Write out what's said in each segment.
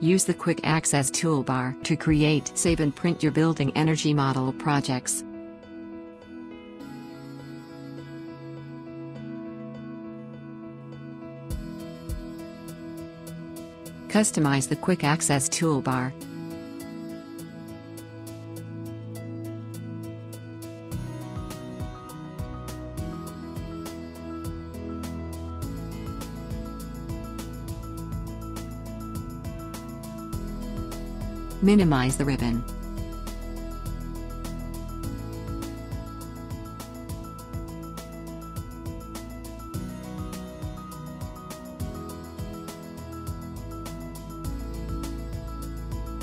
Use the Quick Access toolbar to create, save and print your building energy model projects. Customize the Quick Access toolbar. Minimize the ribbon.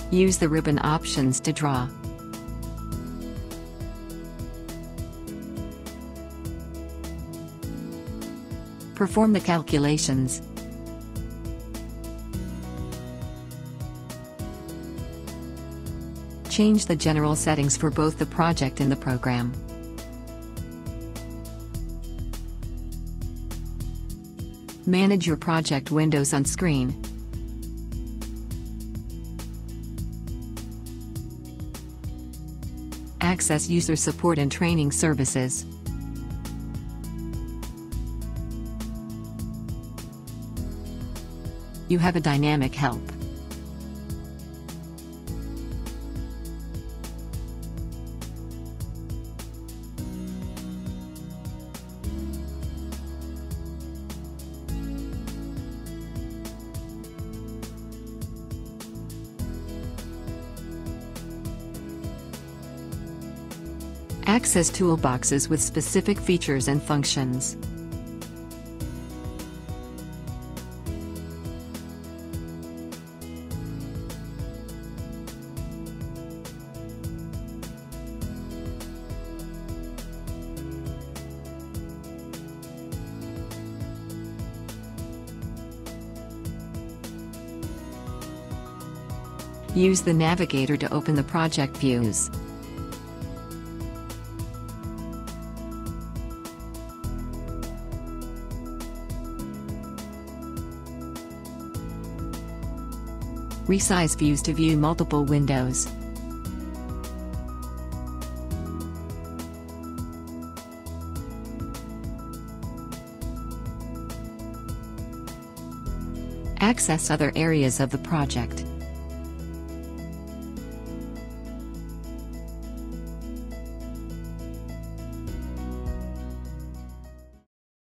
Use the ribbon options to draw. Perform the calculations. Change the general settings for both the project and the program. Manage your project windows on screen. Access user support and training services. You have a dynamic help. Access toolboxes with specific features and functions. Use the navigator to open the project views. Resize views to view multiple windows. Access other areas of the project.